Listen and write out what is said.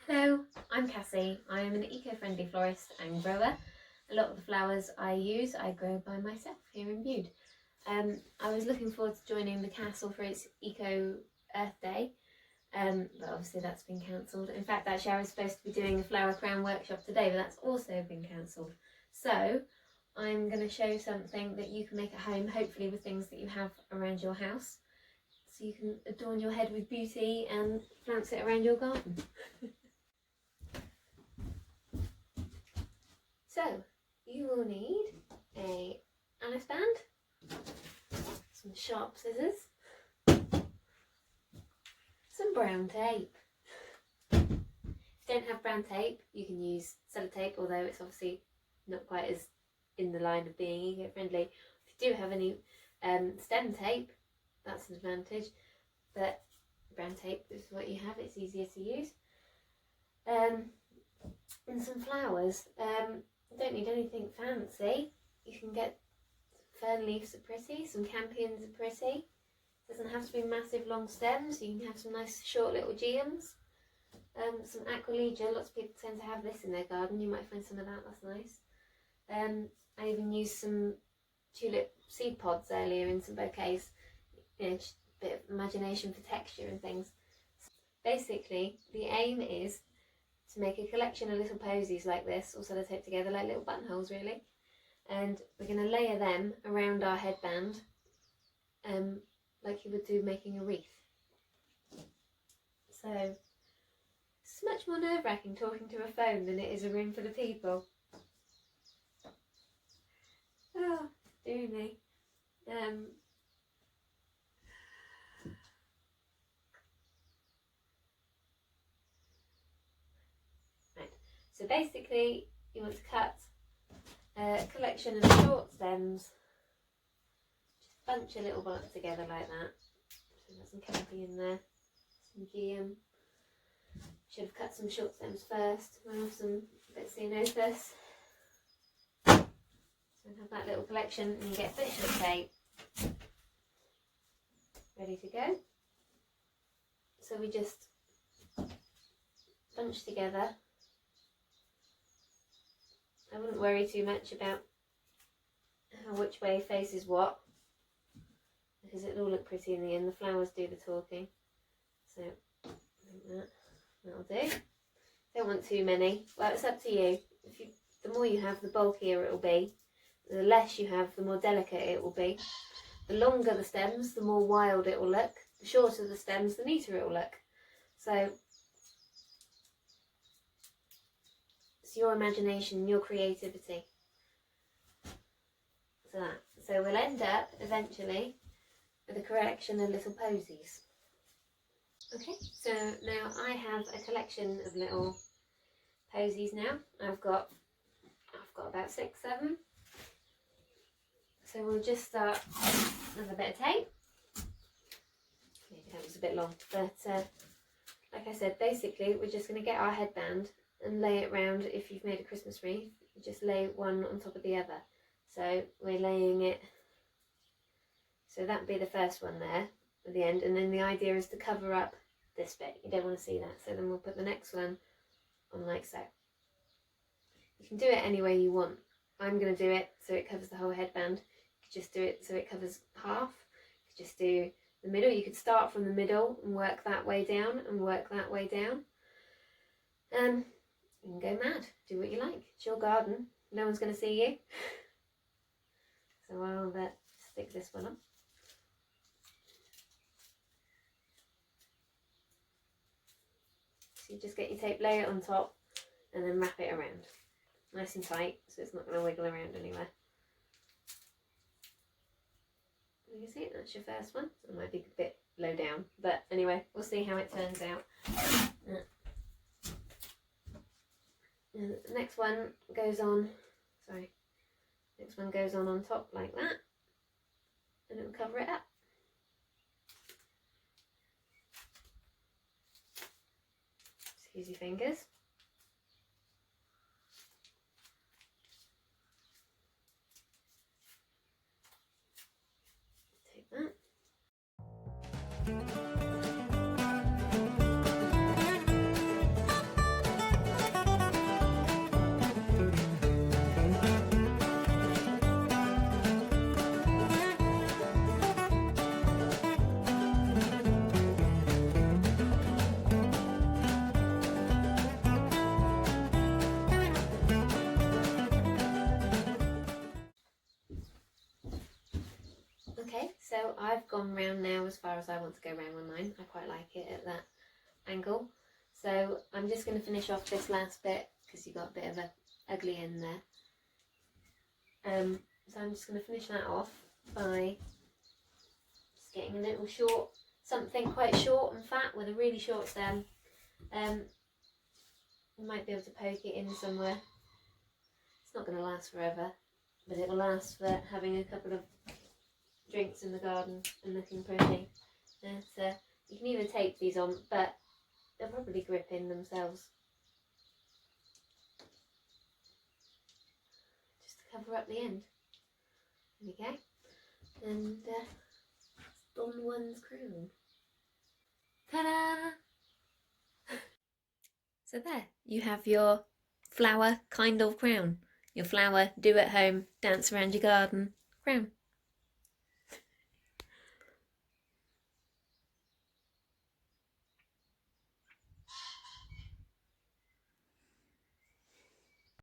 Hello, I'm Cassie. I am an eco-friendly florist and grower. A lot of the flowers I grow by myself here in Bude. I was looking forward to joining the castle for its Eco Earth Day, but obviously that's been cancelled. In fact, actually I was supposed to be doing a flower crown workshop today, but that's also been cancelled. So I'm going to show something that you can make at home, hopefully with things that you have around your house, so you can adorn your head with beauty and flounce it around your garden. So, you will need a Alice band, some sharp scissors, some brown tape. If you don't have brown tape, you can use sellotape, although it's obviously not quite as in the line of being eco-friendly. If you do have any stem tape, that's an advantage, but brown tape is what you have, it's easier to use. And some flowers. You don't need anything fancy. You can get fern leaves are pretty, some campions are pretty. It doesn't have to be massive long stems, you can have some nice short little geums. Some aqualegia, lots of people tend to have this in their garden, you might find some of that, that's nice. I even used some tulip seed pods earlier in some bouquets, you know, just a bit of imagination for texture and things. So basically, the aim is to make a collection of little posies like this, all sellotaped together like little buttonholes really, and we're going to layer them around our headband like you would do making a wreath. So it's much more nerve-wracking talking to a phone than it is a room full of people. Oh, dear me. So basically you want to cut a collection of short stems, just bunch a little bunch together like that. So there's some campion in there, some geum. Should have cut some short stems first. We'll have some bits of ceanothus. So have that little collection and you get bishop tape ready to go. So we just bunch together. I wouldn't worry too much about which way faces what, because it'll all look pretty in the end. The flowers do the talking. So I think that'll do. Don't want too many. Well, it's up to you. The more you have, the bulkier it will be. The less you have, the more delicate it will be. The longer the stems, the more wild it will look. The shorter the stems, the neater it will look. So it's your imagination, your creativity. So we'll end up eventually with a collection of little posies. Okay, so now I have a collection of little posies now. I've got about 6, 7. So we'll just start with a bit of tape. Maybe that was a bit long, but like I said, basically we're just going to get our headband and lay it round. If you've made a Christmas wreath, you just lay one on top of the other. So we're laying it, so that would be the first one there at the end, and then the idea is to cover up this bit. You don't want to see that, so then we'll put the next one on like so. You can do it any way you want. I'm going to do it so it covers the whole headband. You could just do it so it covers half. You could just do the middle. You could start from the middle and work that way down and work that way down. You can go mad, do what you like. It's your garden, no one's going to see you. So I'll stick this one on. So you just get your tape, lay it on top, and then wrap it around. Nice and tight, so it's not going to wiggle around anywhere. You can see that's your first one. It might be a bit low down, but anyway, we'll see how it turns out. And the next one goes on, next one goes on top like that, and it'll cover it up. Just use your fingers. Take that. I've gone round now as far as I want to go round with mine. I quite like it at that angle. So I'm just going to finish off this last bit because you've got a bit of a ugly end there. So I'm just going to finish that off by just getting a little short, something quite short and fat with a really short stem. You might be able to poke it in somewhere. It's not going to last forever, but it will last for having a couple of drinks in the garden and looking pretty. So you can either tape these on, but they'll probably grip in themselves. Just to cover up the end. There we go. And Don Juan's crown. Ta-da! So there, you have your flower kind of crown. Your flower, do at home, dance around your garden crown.